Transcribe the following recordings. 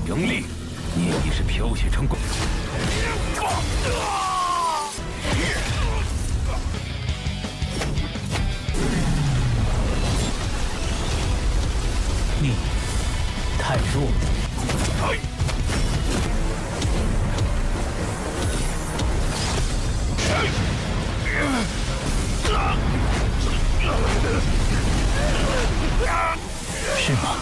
盈利，你已是飘雪成功。你太弱。是吗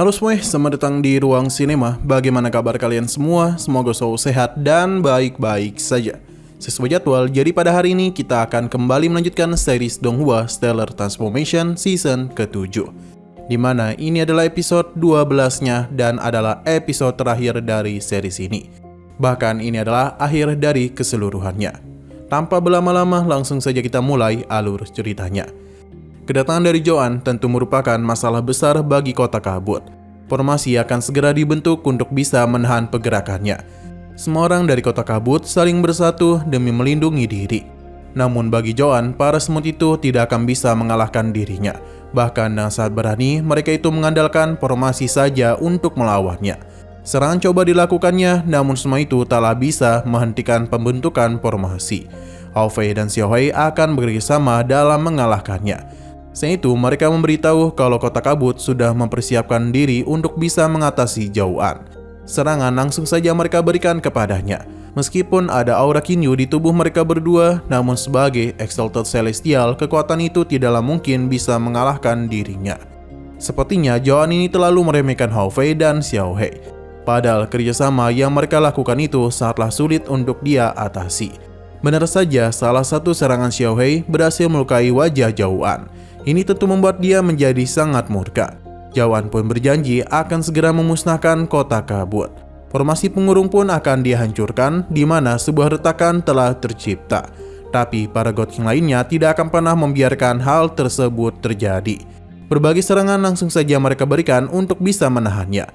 ？Halo semuanya, selamat datang di Ruang Sinema. Bagaimana kabar kalian semua? Semoga selalu sehat dan baik-baik saja. Sesuai jadwal, jadi pada hari ini kita akan kembali melanjutkan series Donghua Stellar Transformation Season ke-7, dimana ini adalah episode 12-nya dan adalah episode terakhir dari series ini. Bahkan ini adalah akhir dari keseluruhannya. Tanpa berlama-lama, langsung saja kita mulai alur ceritanya. Kedatangan dari Joan tentu merupakan masalah besar bagi kota kabut. Formasi akan segera dibentuk untuk bisa menahan pergerakannya. Semua orang dari kota kabut saling bersatu demi melindungi diri. Namun bagi Joan, para semut itu tidak akan bisa mengalahkan dirinya. Bahkan dengan saat berani, mereka itu mengandalkan formasi saja untuk melawannya. Serangan coba dilakukannya, namun semua itu taklah bisa menghentikan pembentukan formasi. Hao Fei dan Xiao Hui akan bekerjasama dalam mengalahkannya. Selain itu, mereka memberitahu kalau kota kabut sudah mempersiapkan diri untuk bisa mengatasi Joan. Serangan langsung saja mereka berikan kepadanya. Meskipun ada aura Kinyu di tubuh mereka berdua, namun sebagai Exalted Celestial, kekuatan itu tidaklah mungkin bisa mengalahkan dirinya. Sepertinya Joan ini terlalu meremehkan Hao Fei dan Xiao Hui. Padahal kerjasama yang mereka lakukan itu sangatlah sulit untuk dia atasi. Benar saja, salah satu serangan Xiao Hui berhasil melukai wajah Joan. Ini tentu membuat dia menjadi sangat murka. Joan pun berjanji akan segera memusnahkan kota kabut. Formasi pengurung pun akan dihancurkan, di mana sebuah retakan telah tercipta. Tapi para god king lainnya tidak akan pernah membiarkan hal tersebut terjadi. Berbagai serangan langsung saja mereka berikan untuk bisa menahannya.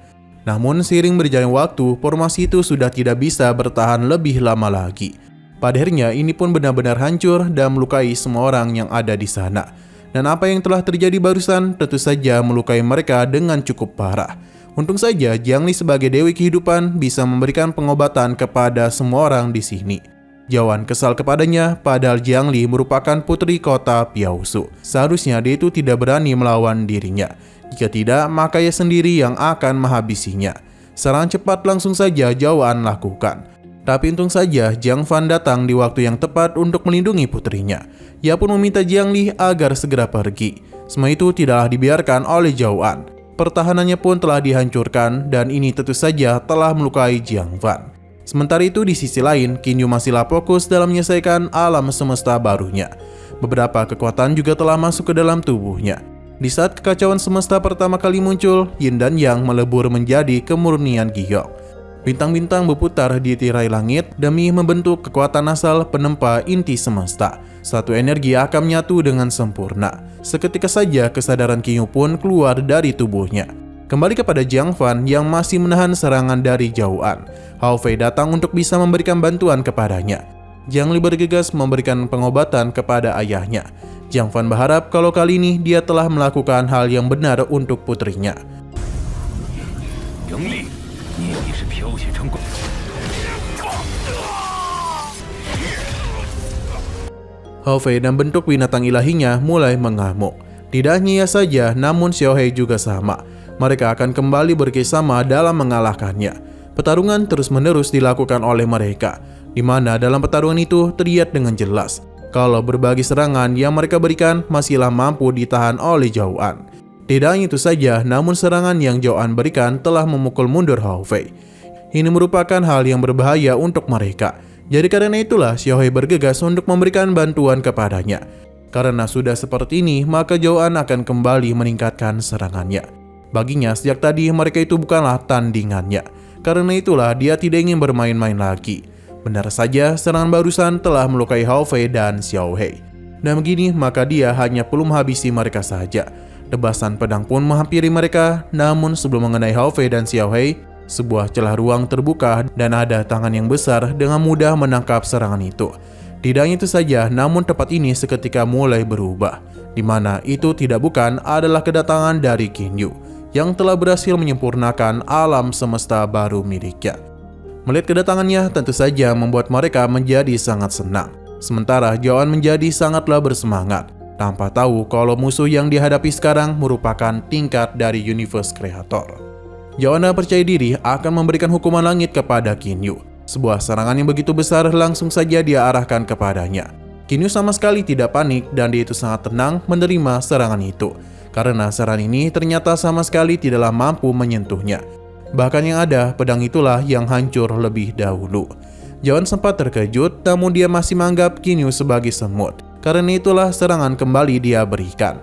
Namun seiring berjalannya waktu, formasi itu sudah tidak bisa bertahan lebih lama lagi. Pada akhirnya ini pun benar-benar hancur dan melukai semua orang yang ada di sana. Dan apa yang telah terjadi barusan tentu saja melukai mereka dengan cukup parah. Untung saja Jiangli sebagai Dewi Kehidupan bisa memberikan pengobatan kepada semua orang di sini. Joan kesal kepadanya, padahal Jiangli merupakan putri kota Piaosu. Seharusnya dia itu tidak berani melawan dirinya. Jika tidak, maka ia sendiri yang akan menghabisinya. Serangan cepat langsung saja Joan lakukan. Tapi untung saja Jiang Fan datang di waktu yang tepat untuk melindungi putrinya. Ia pun meminta Jiangli agar segera pergi. Semua itu tidaklah dibiarkan oleh Joan. Pertahanannya pun telah dihancurkan dan ini tentu saja telah melukai Jiang Fan. Sementara itu di sisi lain, Kinyu masihlah fokus dalam menyelesaikan alam semesta barunya. Beberapa kekuatan juga telah masuk ke dalam tubuhnya. Di saat kekacauan semesta pertama kali muncul, Yin dan Yang melebur menjadi kemurnian Giok. Bintang-bintang berputar di tirai langit demi membentuk kekuatan asal penempa inti semesta. Satu energi akan menyatu dengan sempurna. Seketika saja kesadaran Kinyu pun keluar dari tubuhnya. Kembali kepada Jiang Fan yang masih menahan serangan dari Joan. Hao Fei datang untuk bisa memberikan bantuan kepadanya. Jiangli bergegas memberikan pengobatan kepada ayahnya. Jiang Fan berharap kalau kali ini dia telah melakukan hal yang benar untuk putrinya. Hao Fei dan bentuk binatang ilahinya mulai mengamuk. Tidak hanya ia saja, namun Xiao Hui juga sama. Mereka akan kembali bekerjasama dalam mengalahkannya. Pertarungan terus-menerus dilakukan oleh mereka, di mana dalam pertarungan itu terlihat dengan jelas kalau berbagai serangan yang mereka berikan masihlah mampu ditahan oleh Joan. Tidak hanya itu saja, namun serangan yang Joan berikan telah memukul mundur Hao Fei. Ini merupakan hal yang berbahaya untuk mereka. Jadi karena itulah Xiao Hui bergegas untuk memberikan bantuan kepadanya. Karena sudah seperti ini, maka Joan akan kembali meningkatkan serangannya. Baginya sejak tadi mereka itu bukanlah tandingannya. Karena itulah dia tidak ingin bermain-main lagi. Benar saja serangan barusan telah melukai Hao Fei dan Xiao Hui. Dan begini maka dia hanya perlu menghabisi mereka saja. Tebasan pedang pun menghampiri mereka, namun sebelum mengenai Hao Fei dan Xiao Hui, Sebuah celah ruang terbuka dan ada tangan yang besar dengan mudah menangkap serangan itu. Tidak hanya itu saja, namun tempat ini seketika mulai berubah, di mana itu tidak bukan adalah kedatangan dari Kinyu yang telah berhasil menyempurnakan alam semesta baru miliknya. Melihat kedatangannya tentu saja membuat mereka menjadi sangat senang. Sementara Joan menjadi sangatlah bersemangat, tanpa tahu kalau musuh yang dihadapi sekarang merupakan tingkat dari Universe Creator. Joanna percaya diri akan memberikan hukuman langit kepada Kinyu. Sebuah serangan yang begitu besar langsung saja dia arahkan kepadanya. Kinyu sama sekali tidak panik dan dia itu sangat tenang menerima serangan itu. Karena serangan ini ternyata sama sekali tidaklah mampu menyentuhnya. Bahkan yang ada, pedang itulah yang hancur lebih dahulu. Joan sempat terkejut, namun dia masih menganggap Kinyu sebagai semut. Karena itulah serangan kembali dia berikan.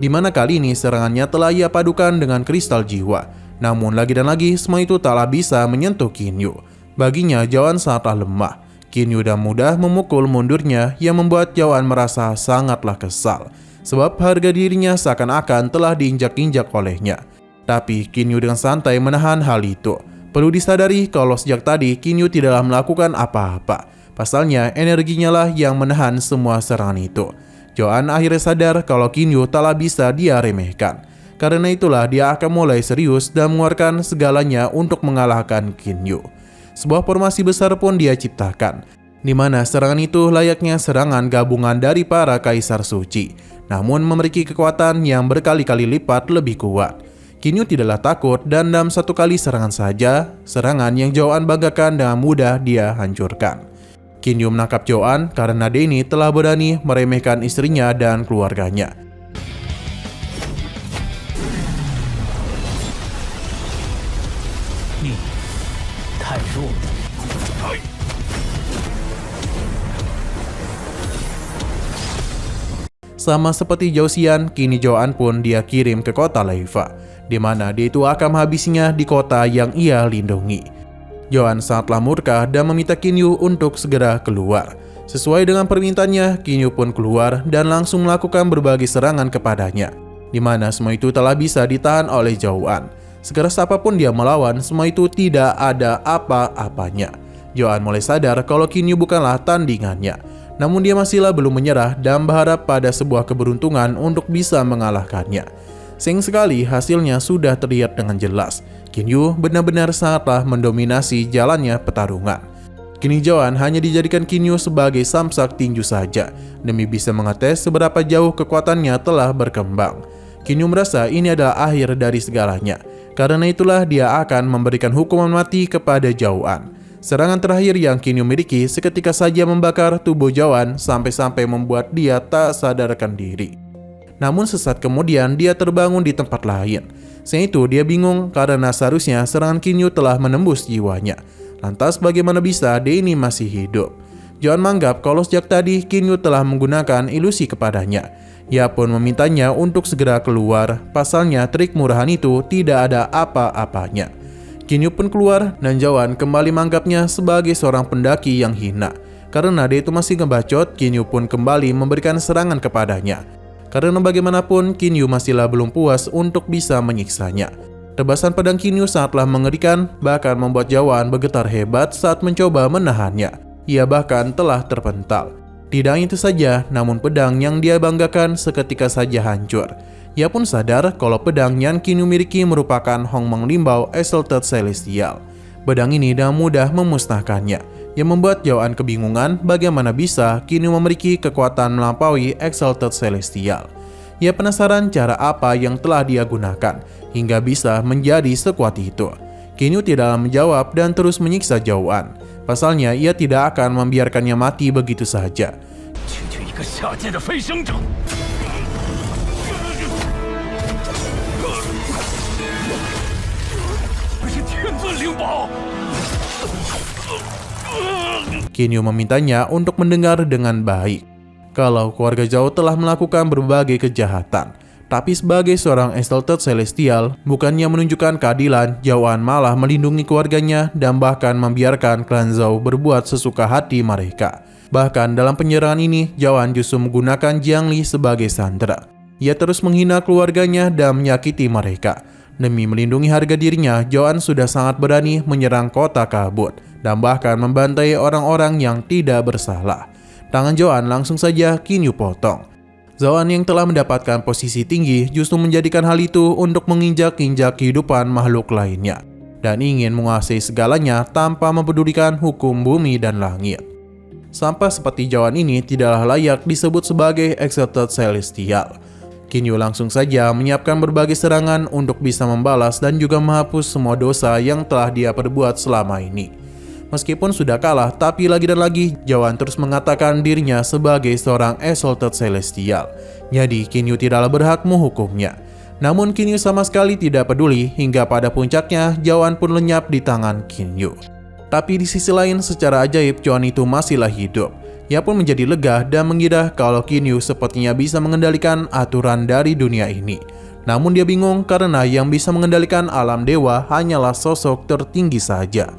Di mana kali ini serangannya telah ia padukan dengan kristal jiwa. Namun lagi dan lagi semua itu taklah bisa menyentuh Kinyu. Baginya Joan sangatlah lemah. Kinyu dan mudah memukul mundurnya yang membuat Joan merasa sangatlah kesal. Sebab harga dirinya seakan-akan telah diinjak-injak olehnya. Tapi Kinyu dengan santai menahan hal itu. Perlu disadari kalau sejak tadi Kinyu tidaklah melakukan apa-apa. Pasalnya energinya lah yang menahan semua serangan itu. Joan akhirnya sadar kalau Kinyu taklah bisa dia remehkan. Karena itulah dia akan mulai serius dan mengeluarkan segalanya untuk mengalahkan Kinyu. Sebuah formasi besar pun dia ciptakan, di mana serangan itu layaknya serangan gabungan dari para kaisar suci, namun memiliki kekuatan yang berkali-kali lipat lebih kuat. Kinyu tidaklah takut dan dalam satu kali serangan saja, serangan yang Joan banggakan dengan mudah dia hancurkan. Kinyu menangkap Joan karena dia ini telah berani meremehkan istrinya dan keluarganya. Sama seperti Zhao Xian, kini Joan pun dia kirim ke kota Laifa, di mana dia itu akan menghabisinya di kota yang ia lindungi. Joan sangatlah murka dan meminta Kinyu untuk segera keluar. Sesuai dengan permintaannya, Kinyu pun keluar dan langsung melakukan berbagai serangan kepadanya, di mana semua itu telah bisa ditahan oleh Joan. Sekeras apapun dia melawan, semua itu tidak ada apa-apanya. Joan mulai sadar kalau Kinyu bukanlah tandingannya. Namun dia masihlah belum menyerah dan berharap pada sebuah keberuntungan untuk bisa mengalahkannya. Sayang sekali hasilnya sudah terlihat dengan jelas. Kinyu benar-benar sangatlah mendominasi jalannya pertarungan. Kini Joan hanya dijadikan Kinyu sebagai samsak tinju saja, demi bisa mengetes seberapa jauh kekuatannya telah berkembang. Kinyu merasa ini adalah akhir dari segalanya. Karena itulah dia akan memberikan hukuman mati kepada Joan. Serangan terakhir yang Kinyu miliki seketika saja membakar tubuh Joan sampai-sampai membuat dia tak sadarkan diri. Namun sesaat kemudian dia terbangun di tempat lain. Selain itu dia bingung karena seharusnya serangan Kinyu telah menembus jiwanya. Lantas bagaimana bisa dia ini masih hidup? Joan menganggap kalau sejak tadi Kinyu telah menggunakan ilusi kepadanya. Ia pun memintanya untuk segera keluar, pasalnya trik murahan itu tidak ada apa-apanya. Kinyu pun keluar dan Joan kembali menganggapnya sebagai seorang pendaki yang hina. Karena dia itu masih ngebacot, Kinyu pun kembali memberikan serangan kepadanya. Karena bagaimanapun, Kinyu masihlah belum puas untuk bisa menyiksanya. Tebasan pedang Kinyu sangatlah mengerikan, bahkan membuat Joan bergetar hebat saat mencoba menahannya. Ia bahkan telah terpental. Tidak hanya itu saja, namun pedang yang dia banggakan seketika saja hancur. Ia pun sadar kalau pedang yang Kinyu miliki merupakan Hongmeng Limbao Exalted Celestial. Pedang ini dengan mudah memusnahkannya, yang membuat Joan kebingungan bagaimana bisa Kinyu memiliki kekuatan melampaui Exalted Celestial. Ia penasaran cara apa yang telah dia gunakan, hingga bisa menjadi sekuat itu. Kinyu tidak menjawab dan terus menyiksa Joan. Pasalnya ia tidak akan membiarkannya mati begitu saja. Kinyu memintanya untuk mendengar dengan baik kalau keluarga Zhao telah melakukan berbagai kejahatan. Tapi sebagai seorang Exalted Celestial, bukannya menunjukkan keadilan, Joan malah melindungi keluarganya dan bahkan membiarkan klan Zhao berbuat sesuka hati mereka. Bahkan dalam penyerangan ini, Joan justru menggunakan Jiang Li sebagai sandera. Ia terus menghina keluarganya dan menyakiti mereka. Demi melindungi harga dirinya, Joan sudah sangat berani menyerang kota kabut dan bahkan membantai orang-orang yang tidak bersalah. Tangan Joan langsung saja Qin Yu potong. Joan yang telah mendapatkan posisi tinggi justru menjadikan hal itu untuk menginjak-injak kehidupan makhluk lainnya dan ingin menguasai segalanya tanpa mempedulikan hukum bumi dan langit. Sampai seperti Joan ini tidaklah layak disebut sebagai Exalted Celestial. Qin Yu langsung saja menyiapkan berbagai serangan untuk bisa membalas dan juga menghapus semua dosa yang telah dia perbuat selama ini. Meskipun sudah kalah, tapi lagi dan lagi Joan terus mengatakan dirinya sebagai seorang Exalted Celestial. Jadi Qin Yu tidaklah berhak menghukumnya. Namun Qin Yu sama sekali tidak peduli, hingga pada puncaknya Joan pun lenyap di tangan Qin Yu. Tapi di sisi lain, secara ajaib Joan itu masihlah hidup. Ia pun menjadi lega dan mengira kalau Qin Yu sepertinya bisa mengendalikan aturan dari dunia ini. Namun dia bingung karena yang bisa mengendalikan alam dewa hanyalah sosok tertinggi saja.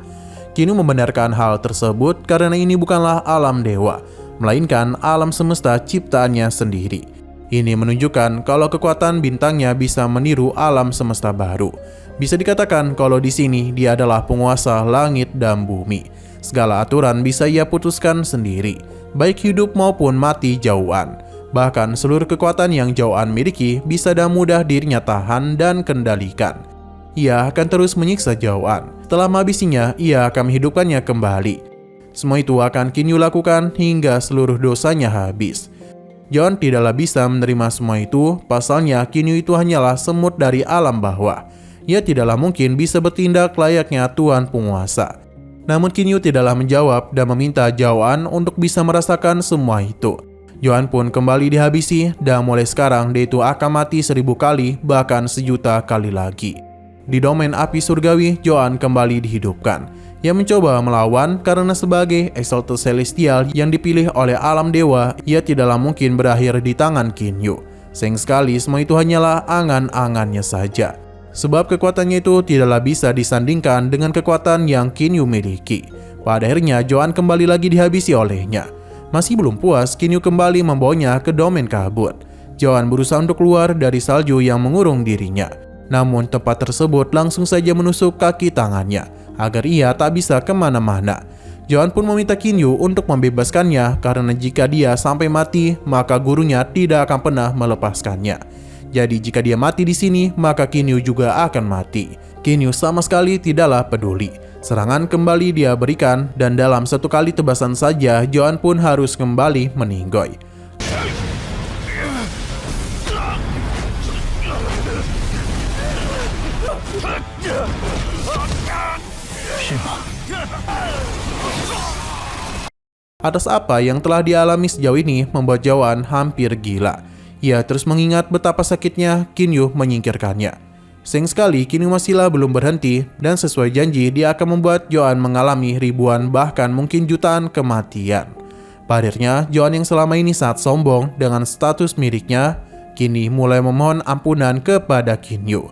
Qin Yu membenarkan hal tersebut karena ini bukanlah alam dewa, melainkan alam semesta ciptaannya sendiri. Ini menunjukkan kalau kekuatan bintangnya bisa meniru alam semesta baru. Bisa dikatakan kalau di sini dia adalah penguasa langit dan bumi. Segala aturan bisa ia putuskan sendiri, baik hidup maupun mati Joan. Bahkan seluruh kekuatan yang Joan miliki bisa dengan mudah dirinya tahan dan kendalikan. Ia akan terus menyiksa Joan. Setelah menghabisinya, ia akan menghidupkannya kembali. Semua itu akan Qin Yu lakukan hingga seluruh dosanya habis. Joan tidaklah bisa menerima semua itu, pasalnya Qin Yu itu hanyalah semut dari alam bawah. Ia tidaklah mungkin bisa bertindak layaknya Tuan Penguasa. Namun Qin Yu tidaklah menjawab dan meminta Joan untuk bisa merasakan semua itu. Joan pun kembali dihabisi dan mulai sekarang dia itu akan mati 1000 kali, bahkan 1.000.000 kali lagi. Di domain api surgawi, Joan kembali dihidupkan. Ia mencoba melawan karena sebagai Exalted Celestial yang dipilih oleh alam dewa, ia tidaklah mungkin berakhir di tangan Qin Yu. Sayang sekali semua itu hanyalah angan-angannya saja. Sebab kekuatannya itu tidaklah bisa disandingkan dengan kekuatan yang Qin Yu miliki. Pada akhirnya Joan kembali lagi dihabisi olehnya. Masih belum puas, Qin Yu kembali membawanya ke domain kabut. Joan berusaha untuk keluar dari salju yang mengurung dirinya. Namun tempat tersebut langsung saja menusuk kaki tangannya, agar ia tak bisa kemana-mana. Joan pun meminta Qin Yu untuk membebaskannya karena jika dia sampai mati, maka gurunya tidak akan pernah melepaskannya. Jadi jika dia mati di sini, maka Qin Yu juga akan mati. Qin Yu sama sekali tidaklah peduli. Serangan kembali dia berikan dan dalam satu kali tebasan saja Joan pun harus kembali meninggoy. Atas apa yang telah dialami sejauh ini membuat Joan hampir gila. Ia terus mengingat betapa sakitnya Qin Yu menyingkirkannya. Sayang sekali Qin Yu masihlah belum berhenti dan sesuai janji dia akan membuat Joan mengalami ribuan bahkan mungkin jutaan kematian. Pada akhirnya Joan yang selama ini sangat sombong dengan status miliknya kini mulai memohon ampunan kepada Qin Yu.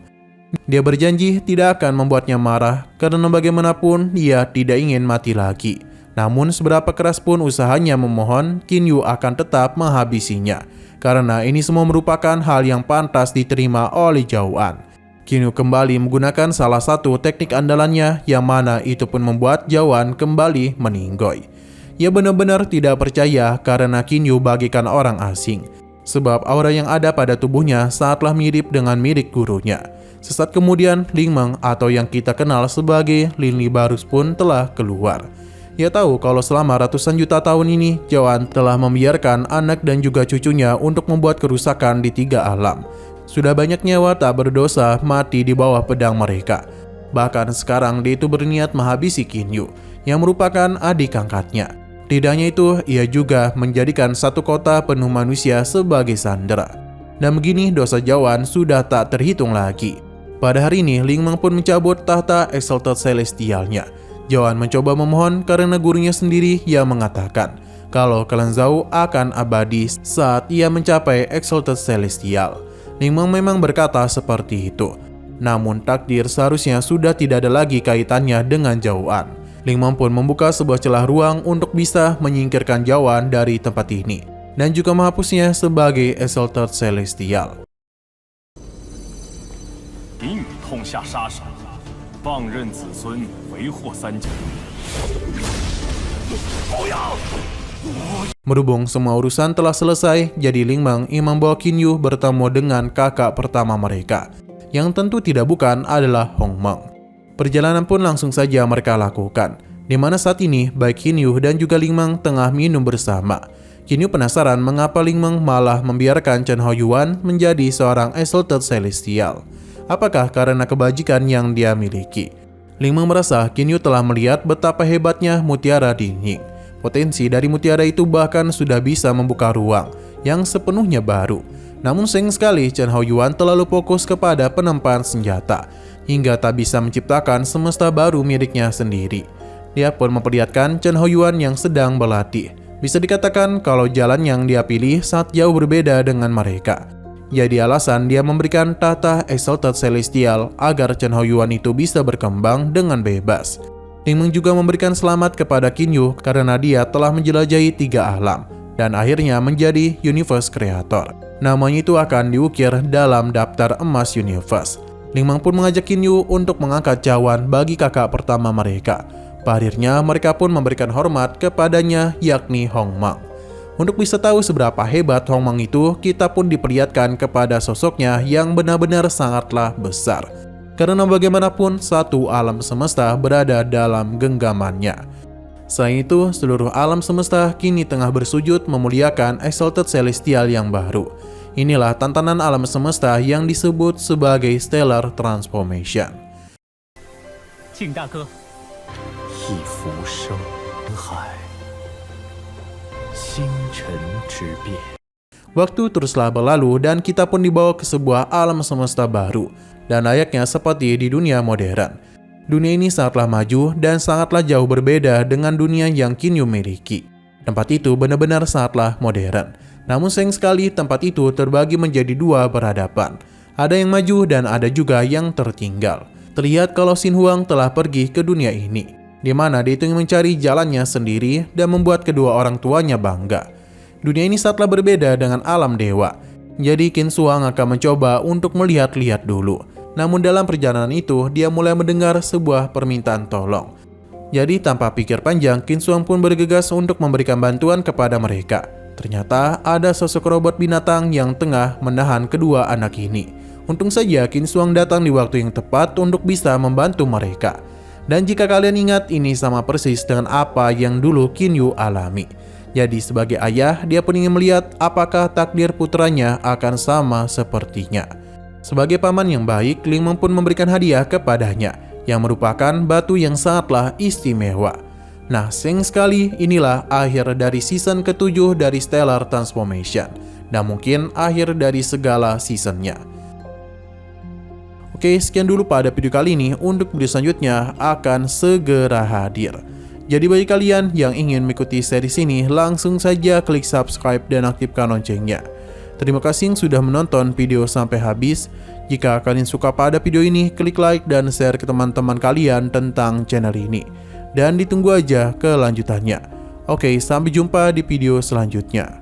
Dia berjanji tidak akan membuatnya marah karena bagaimanapun dia tidak ingin mati lagi. Namun seberapa keras pun usahanya memohon, Qin Yu akan tetap menghabisinya. Karena ini semua merupakan hal yang pantas diterima oleh Joan. Qin Yu kembali menggunakan salah satu teknik andalannya yang mana itu pun membuat Joan kembali meninggoy. Ia benar-benar tidak percaya karena Qin Yu bagaikan orang asing. Sebab aura yang ada pada tubuhnya sangatlah mirip dengan milik gurunya. Sesaat kemudian Ling Meng atau yang kita kenal sebagai Lin Libarus pun telah keluar. Ia tahu kalau selama ratusan juta tahun ini Joan telah membiarkan anak dan juga cucunya untuk membuat kerusakan di 3 alam. Sudah banyak nyawa tak berdosa mati di bawah pedang mereka. Bahkan sekarang dia itu berniat menghabisi Qin Yu yang merupakan adik angkatnya. Tidak hanya itu, ia juga menjadikan satu kota penuh manusia sebagai sandera. Dan begini dosa Joan sudah tak terhitung lagi. Pada hari ini Ling Meng pun mencabut tahta Exalted Celestialnya. Joan mencoba memohon karena gurunya sendiri yang mengatakan kalau Kelan Zhao akan abadi saat ia mencapai Exalted Celestial. Ling Meng memang berkata seperti itu. Namun takdir seharusnya sudah tidak ada lagi kaitannya dengan Joan. Ling Meng pun membuka sebuah celah ruang untuk bisa menyingkirkan Joan dari tempat ini dan juga menghapusnya sebagai Exalted Celestial. 下杀手，放任子孙为祸三家。不要！ Berhubung semua urusan telah selesai, jadi Ling Meng ingin membawa Qin Yu bertemu dengan kakak pertama mereka, yang tentu tidak bukan adalah Hong Meng. Perjalanan pun langsung saja mereka lakukan, di mana saat ini baik Qin Yu dan juga Ling Meng tengah minum bersama. Qin Yu penasaran mengapa Ling Meng malah membiarkan Chen Haoyuan menjadi seorang Exalted Celestial. Apakah karena kebajikan yang dia miliki? Ling Meng merasa Qin Yu telah melihat betapa hebatnya mutiara dingin. Potensi dari mutiara itu bahkan sudah bisa membuka ruang yang sepenuhnya baru. Namun sayang sekali Chen Haoyuan terlalu fokus kepada penempaan senjata hingga tak bisa menciptakan semesta baru miliknya sendiri. Dia pun memperlihatkan Chen Haoyuan yang sedang berlatih. Bisa dikatakan kalau jalan yang dia pilih sangat jauh berbeda dengan mereka. Jadi alasan dia memberikan tahta Exalted Celestial agar Chen Haoyuan itu bisa berkembang dengan bebas. Ling Meng juga memberikan selamat kepada Qin Yu karena dia telah menjelajahi 3 alam dan akhirnya menjadi Universe Creator. Namanya itu akan diukir dalam daftar emas Universe. Ling Meng pun mengajak Qin Yu untuk mengangkat cawan bagi kakak pertama mereka. Akhirnya mereka pun memberikan hormat kepadanya, yakni Hong Meng. Untuk bisa tahu seberapa hebat Hong Meng itu, kita pun diperlihatkan kepada sosoknya yang benar-benar sangatlah besar. Karena bagaimanapun satu alam semesta berada dalam genggamannya. Selain itu, seluruh alam semesta kini tengah bersujud memuliakan Exalted Celestial yang baru. Inilah tantangan alam semesta yang disebut sebagai Stellar Transformation. 靖大哥，一浮生海，星辰之变。 Waktu teruslah berlalu dan kita pun dibawa ke sebuah alam semesta baru. Dan layaknya seperti di dunia modern. Dunia ini sangatlah maju dan sangatlah jauh berbeda dengan dunia yang Qin Yu miliki. Tempat itu benar-benar sangatlah modern. Namun sayang sekali tempat itu terbagi menjadi 2 berhadapan. Ada yang maju dan ada juga yang tertinggal. Terlihat kalau Xin Huang telah pergi ke dunia ini, di mana dia ingin mencari jalannya sendiri dan membuat kedua orang tuanya bangga. Dunia ini sangatlah berbeda dengan alam dewa. Jadi Qin Shuang akan mencoba untuk melihat-lihat dulu. Namun dalam perjalanan itu, dia mulai mendengar sebuah permintaan tolong. Jadi tanpa pikir panjang, Qin Shuang pun bergegas untuk memberikan bantuan kepada mereka. Ternyata ada sosok robot binatang yang tengah menahan kedua anak ini. Untung saja Qin Shuang datang di waktu yang tepat untuk bisa membantu mereka. Dan jika kalian ingat, ini sama persis dengan apa yang dulu Qin Yu alami. Jadi sebagai ayah, dia pun ingin melihat apakah takdir putranya akan sama sepertinya. Sebagai paman yang baik, Ling Meng pun memberikan hadiah kepadanya, yang merupakan batu yang sangatlah istimewa. Nah, sayang sekali inilah akhir dari season ke-7 dari Stellar Transformation, dan mungkin akhir dari segala seasonnya. Oke, sekian dulu pada video kali ini. Untuk video selanjutnya akan segera hadir. Jadi bagi kalian yang ingin mengikuti series ini, langsung saja klik subscribe dan aktifkan loncengnya. Terima kasih yang sudah menonton video sampai habis. Jika kalian suka pada video ini, klik like dan share ke teman-teman kalian tentang channel ini. Dan ditunggu aja kelanjutannya. Oke, sampai jumpa di video selanjutnya.